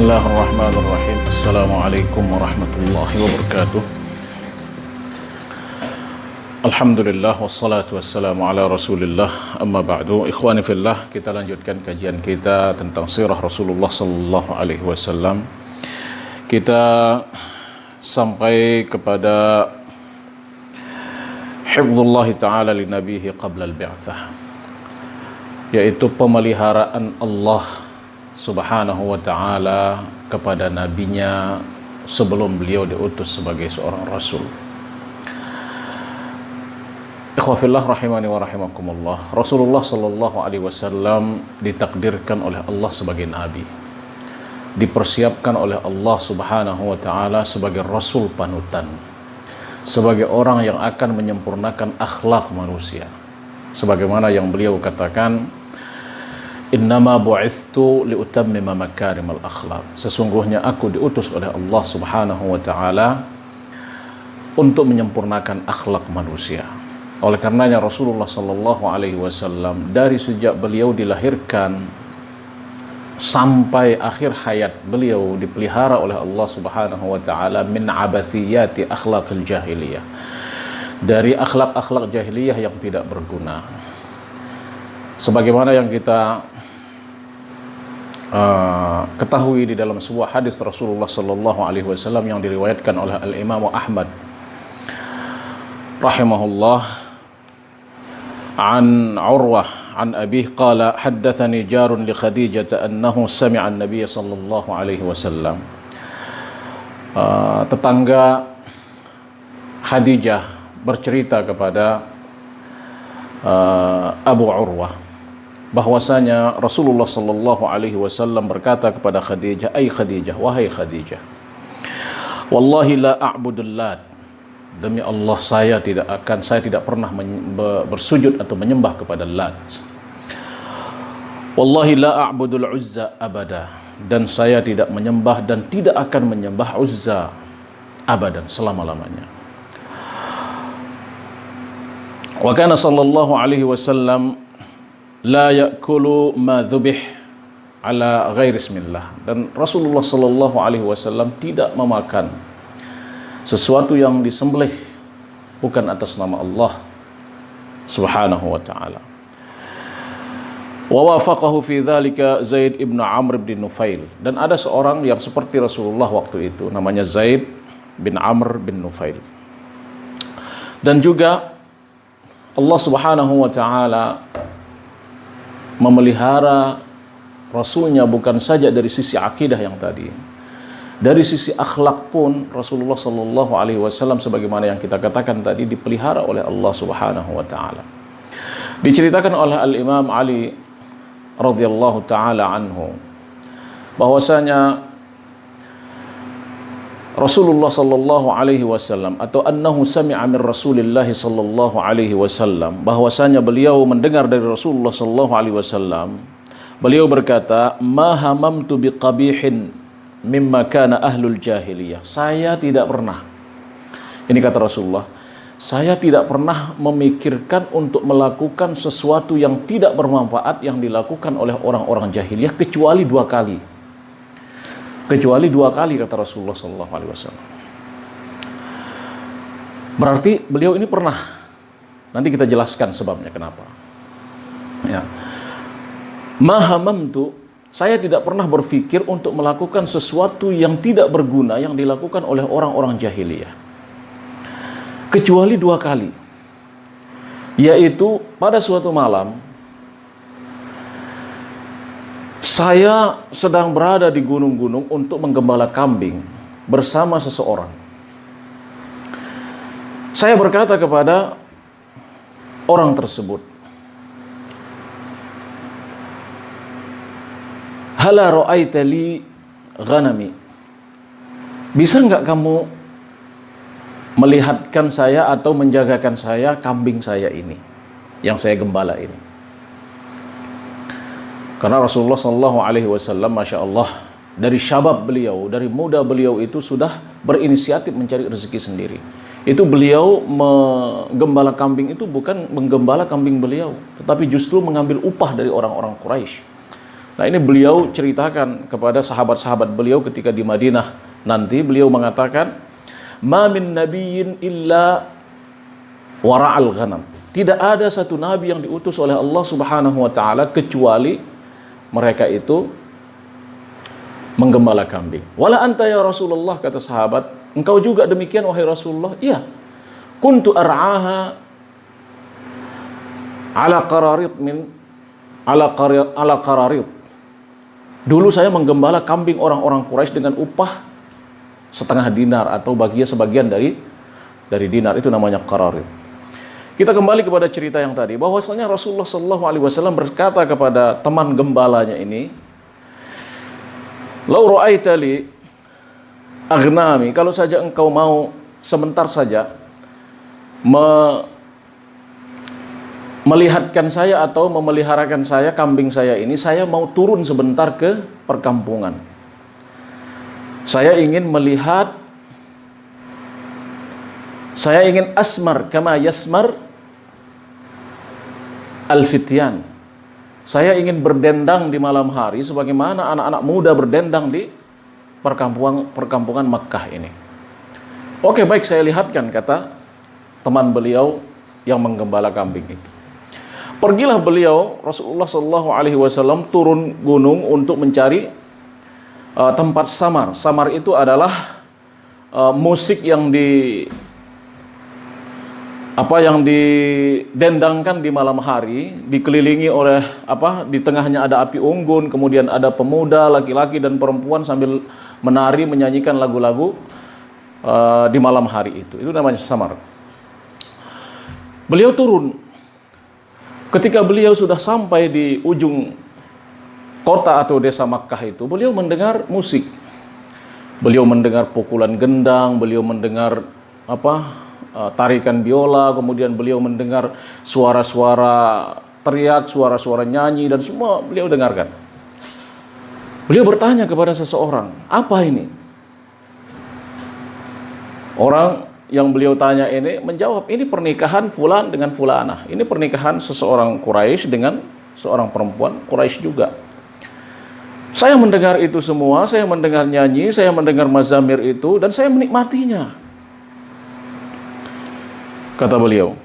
Bismillahirrahmanirrahim. Assalamualaikum warahmatullahi wabarakatuh. Alhamdulillah wassalatu wassalamu ala Rasulillah. Amma ba'du. Ikhwani fillah, kita lanjutkan kajian kita tentang sirah Rasulullah sallallahu alaihi wasallam. Kita sampai kepada hifdzullah ta'ala li nabihi qabla al-bi'tsah, yaitu pemeliharaan Allah Subhanahu wa ta'ala kepada nabinya sebelum beliau diutus sebagai seorang rasul. Ikhwafillah rahimani wa rahimakumullah. Rasulullah sallallahu alaihi wasallam ditakdirkan oleh Allah sebagai nabi, dipersiapkan oleh Allah Subhanahu wa ta'ala sebagai rasul panutan, sebagai orang yang akan menyempurnakan akhlak manusia, sebagaimana yang beliau katakan, innama bu'ithtu liutammima makarimal akhlaq. Sesungguhnya aku diutus oleh Allah Subhanahu wa ta'ala untuk menyempurnakan akhlak manusia. Oleh karenanya Rasulullah sallallahu alaihi wasallam dari sejak beliau dilahirkan sampai akhir hayat beliau dipelihara oleh Allah Subhanahu wa ta'ala min abathiyati akhlaqil jahiliyah, dari akhlak-akhlak jahiliyah yang tidak berguna. Sebagaimana yang kita ketahui di dalam sebuah hadis Rasulullah sallallahu alaihi wasallam yang diriwayatkan oleh Al-Imam Ahmad rahimahullah an Urwah an abih qala haddatsani jarun li Khadijah annahu sami'a an-nabiy sallallahu alaihi wasallam. Tetangga Khadijah bercerita kepada Abu Urwah bahwasanya Rasulullah sallallahu alaihi wasallam berkata kepada Khadijah, "Ai Khadijah, wahai Khadijah, wallahi la a'budul lat." Demi Allah saya tidak pernah bersujud atau menyembah kepada Lat. Wallahi la a'budul Uzza abada, dan saya tidak menyembah dan tidak akan menyembah Uzza abadan, selama-lamanya. Wa kana sallallahu alaihi wasallam la ya'kulu ma dhubih ala ghairi ismillah, dan Rasulullah sallallahu alaihi wasallam tidak memakan sesuatu yang disembelih bukan atas nama Allah Subhanahu wa ta'ala. Wa wafaqahu fi dzalika Zaid ibn Amr bin Nufail, dan ada seorang yang seperti Rasulullah waktu itu namanya Zaid bin Amr bin Nufail. Dan juga Allah Subhanahu wa ta'ala memelihara Rasulnya bukan saja dari sisi akidah yang tadi, dari sisi akhlak pun Rasulullah sallallahu alaihi wasallam sebagaimana yang kita katakan tadi dipelihara oleh Allah Subhanahu wa ta'ala. Diceritakan oleh Al-Imam Ali radhiyallahu ta'ala anhu bahwasanya Rasulullah sallallahu alaihi wasallam, atau annahu sami'a min Rasulillah sallallahu alaihi wasallam, bahwasanya beliau mendengar dari Rasulullah sallallahu alaihi wasallam, beliau berkata, "Ma hamamtu biqabihin mimma kana ahlul jahiliyah." Saya tidak pernah, ini kata Rasulullah, saya tidak pernah memikirkan untuk melakukan sesuatu yang tidak bermanfaat yang dilakukan oleh orang-orang jahiliyah kecuali dua kali. Kecuali dua kali, kata Rasulullah sallallahu alaihi wasallam. Berarti beliau ini pernah. Nanti kita jelaskan sebabnya kenapa. Ya. Mahamamtu, saya tidak pernah berpikir untuk melakukan sesuatu yang tidak berguna yang dilakukan oleh orang-orang jahiliyah. Kecuali dua kali. Yaitu pada suatu malam saya sedang berada di gunung-gunung untuk menggembala kambing bersama seseorang. Saya berkata kepada orang tersebut, "Hala ra'aita li ghanami?" Bisa enggak kamu melihatkan saya atau menjagakan saya, kambing saya ini yang saya gembala ini? Karena Rasulullah sallallahu alaihi wasallam, masya Allah, dari syabab beliau, dari muda beliau itu sudah berinisiatif mencari rezeki sendiri. Itu beliau menggembala kambing itu bukan menggembala kambing beliau, tetapi justru mengambil upah dari orang-orang Quraisy. Nah, ini beliau ceritakan kepada sahabat-sahabat beliau ketika di Madinah. Nanti beliau mengatakan, "Ma min nabiyyin illa wara'al ghanam." Tidak ada satu nabi yang diutus oleh Allah Subhanahu wa taala kecuali mereka itu menggembala kambing. "Wala anta ya Rasulullah," kata sahabat, "engkau juga demikian wahai Rasulullah?" "Iya. Kuntu ar'aha ala qararit min ala qararit." Dulu saya menggembala kambing orang-orang Quraisy dengan upah setengah dinar atau sebagian dari dinar, itu namanya qararit. Kita kembali kepada cerita yang tadi, bahwasanya Rasulullah Shallallahu Alaihi Wasallam berkata kepada teman gembalanya ini, "Lau ra'aita li aghnami," kalau saja engkau mau sebentar saja melihatkan saya atau memeliharakan saya, kambing saya ini, saya mau turun sebentar ke perkampungan. Saya ingin melihat, saya ingin asmar kama yasmar al-fityan. Saya ingin berdendang di malam hari sebagaimana anak-anak muda berdendang di perkampungan Makkah ini. "Oke, baik, saya lihatkan," kata teman beliau yang menggembala kambing itu. Pergilah beliau, Rasulullah Shallallahu Alaihi Wasallam, turun gunung untuk mencari tempat samar. Samar itu adalah musik yang didendangkan di malam hari, dikelilingi oleh di tengahnya ada api unggun, kemudian ada pemuda, laki-laki dan perempuan sambil menari, menyanyikan lagu-lagu di malam hari itu. Itu namanya samar. Beliau turun. Ketika beliau sudah sampai di ujung kota atau desa Makkah itu, beliau mendengar musik. Beliau mendengar pukulan gendang, beliau mendengar tarikan biola, kemudian beliau mendengar suara-suara teriak, suara-suara nyanyi, dan semua beliau dengarkan. Beliau bertanya kepada seseorang, "Apa ini?" Orang yang beliau tanya ini menjawab, "Ini pernikahan fulan dengan fulanah. Ini pernikahan seseorang Quraisy dengan seorang perempuan Quraisy juga. Saya mendengar itu semua, saya mendengar nyanyi, saya mendengar mazamir itu, dan saya menikmatinya," kata beliau.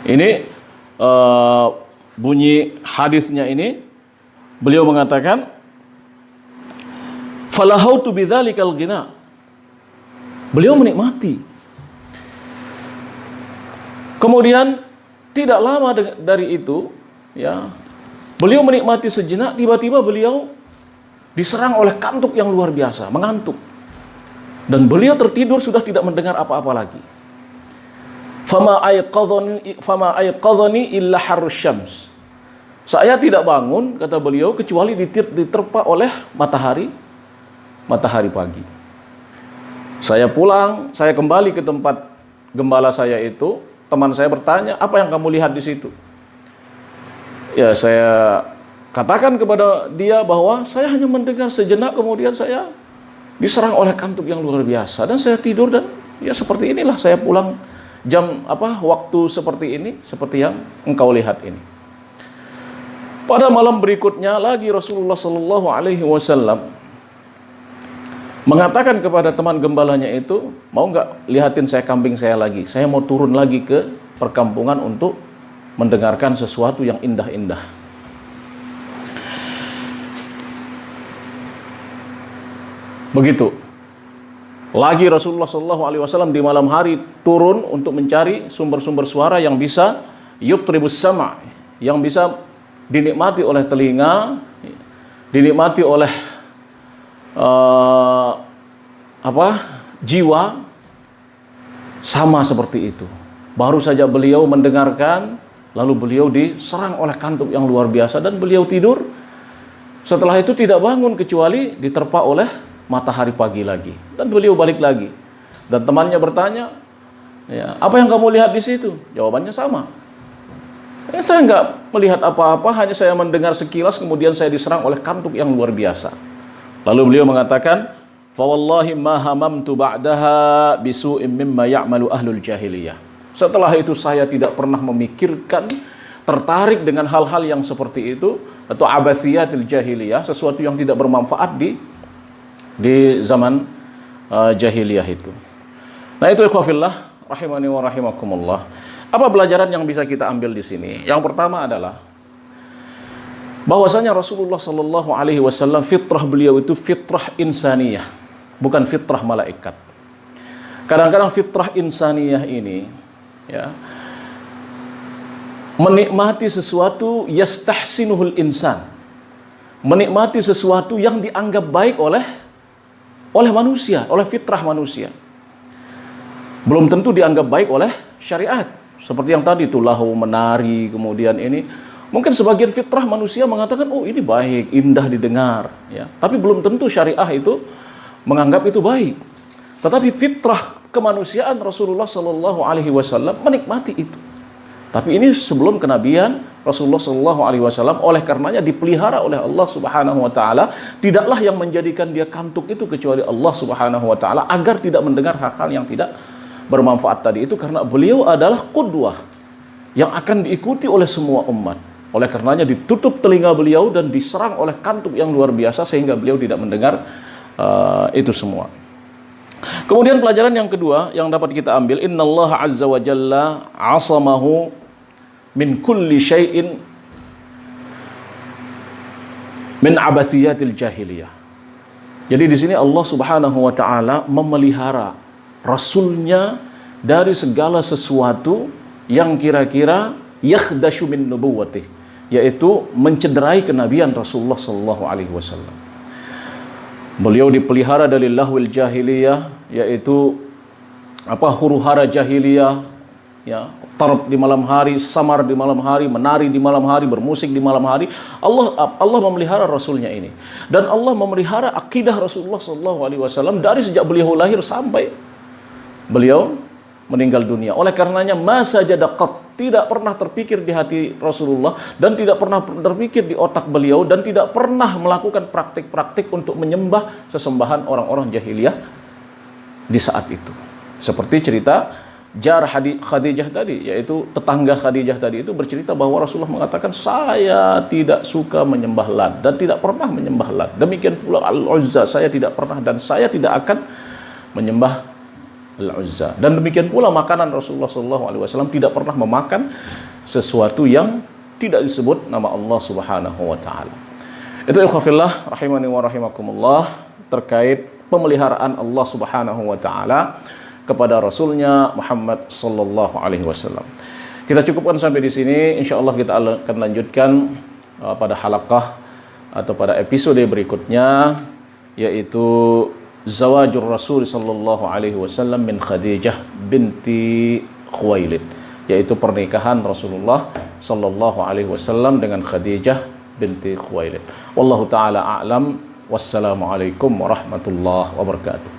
Ini bunyi hadisnya ini, beliau mengatakan, "Falahautu bidzalikal ghina." Beliau menikmati. Kemudian tidak lama dari itu, ya, beliau menikmati sejenak, tiba-tiba beliau diserang oleh kantuk yang luar biasa, mengantuk. Dan beliau tertidur, sudah tidak mendengar apa-apa lagi. Fama ayqadhani illa harrus syams. Saya tidak bangun, kata beliau, kecuali diterpa oleh matahari pagi. Saya pulang, saya kembali ke tempat gembala saya itu. Teman saya bertanya, "Apa yang kamu lihat di situ?" Ya, saya katakan kepada dia bahwa saya hanya mendengar sejenak, kemudian saya diserang oleh kantuk yang luar biasa, dan saya tidur, dan ya seperti inilah saya pulang waktu seperti ini, seperti yang engkau lihat ini. Pada malam berikutnya lagi Rasulullah Shallallahu Alaihi Wasallam mengatakan kepada teman gembalanya itu, "Mau nggak lihatin saya kambing saya lagi? Saya mau turun lagi ke perkampungan untuk mendengarkan sesuatu yang indah-indah." Begitu. Lagi Rasulullah Shallallahu Alaihi Wasallam di malam hari turun untuk mencari sumber-sumber suara yang bisa yutribus sama', yang bisa dinikmati oleh telinga, dinikmati oleh jiwa, sama seperti itu. Baru saja beliau mendengarkan, lalu beliau diserang oleh kantuk yang luar biasa, dan beliau tidur. Setelah itu tidak bangun kecuali diterpa oleh matahari pagi lagi, dan beliau balik lagi. Dan temannya bertanya, "Ya, apa yang kamu lihat di situ?" Jawabannya sama. Saya nggak melihat apa-apa, hanya saya mendengar sekilas, kemudian saya diserang oleh kantuk yang luar biasa." Lalu beliau mengatakan, "Fa wallahi ma hamamtu ba'daha bisu'in mimma ya'malu ahlul jahiliyah." Setelah itu saya tidak pernah memikirkan tertarik dengan hal-hal yang seperti itu, atau abasiyatil jahiliyah, sesuatu yang tidak bermanfaat di zaman jahiliyah itu. Nah, itu ikhwafillah rahimani wa rahimakumullah. Apa pelajaran yang bisa kita ambil di sini? Yang pertama adalah bahwasanya Rasulullah sallallahu alaihi wasallam, fitrah beliau itu fitrah insaniyah, bukan fitrah malaikat. Kadang-kadang fitrah insaniyah ini ya, menikmati sesuatu yastahsinuhul insan, menikmati sesuatu yang dianggap baik oleh manusia, oleh fitrah manusia. Belum tentu dianggap baik oleh syariat. Seperti yang tadi itu, lahu, menari, kemudian ini. Mungkin sebagian fitrah manusia mengatakan, oh ini baik, indah didengar. Ya. Tapi belum tentu syariah itu menganggap itu baik. Tetapi fitrah kemanusiaan Rasulullah Sallallahu Alaihi Wasallam menikmati itu. Tapi ini sebelum kenabian Rasulullah Sallallahu Alaihi Wasallam, oleh karenanya dipelihara oleh Allah Subhanahu Wa Taala. Tidaklah yang menjadikan dia kantuk itu kecuali Allah Subhanahu Wa Taala, agar tidak mendengar hal-hal yang tidak bermanfaat tadi itu, karena beliau adalah qudwah yang akan diikuti oleh semua umat. Oleh karenanya ditutup telinga beliau dan diserang oleh kantuk yang luar biasa sehingga beliau tidak mendengar itu semua. Kemudian pelajaran yang kedua yang dapat kita ambil, innallaha azza wa jalla asamahu min kulli syai'in min abathiyatil jahiliyah. Jadi di sini Allah Subhanahu wa taala memelihara Rasulnya dari segala sesuatu yang kira-kira yakhdashu min nubuwwatih, yaitu mencederai kenabian Rasulullah sallallahu alaihi wasallam. Beliau dipelihara dari lahwil jahiliyah, yaitu huru-hara jahiliyah, ya, tarab di malam hari, samar di malam hari, menari di malam hari, bermusik di malam hari. Allah memelihara Rasulnya ini, dan Allah memelihara akidah Rasulullah sallallahu alaihi wasallam dari sejak beliau lahir sampai beliau meninggal dunia. Oleh karenanya masa jadaqat, tidak pernah terpikir di hati Rasulullah dan tidak pernah terpikir di otak beliau, dan tidak pernah melakukan praktik-praktik untuk menyembah sesembahan orang-orang jahiliyah di saat itu. Seperti cerita jar Khadijah tadi, yaitu tetangga Khadijah tadi itu bercerita bahwa Rasulullah mengatakan, saya tidak suka menyembah Lat dan tidak pernah menyembah Lat. Demikian pula Al-Uzza, saya tidak pernah dan saya tidak akan menyembah Al-Uzza. Dan demikian pula makanan Rasulullah SAW tidak pernah memakan sesuatu yang tidak disebut nama Allah Subhanahu wa taala. Itu ikhwafillah rahimani wa rahimakumullah terkait pemeliharaan Allah Subhanahu wa taala kepada Rasulnya Muhammad sallallahu alaihi wasallam. Kita cukupkan sampai di sini. Insyaallah kita akan lanjutkan pada halaqah atau pada episode berikutnya, yaitu Zawajur Rasul sallallahu alaihi wasallam min Khadijah binti Khuwailid, yaitu pernikahan Rasulullah sallallahu alaihi wasallam dengan Khadijah binti Khuwailid. Wallahu taala a'lam. Wassalamualaikum warahmatullahi wabarakatuh.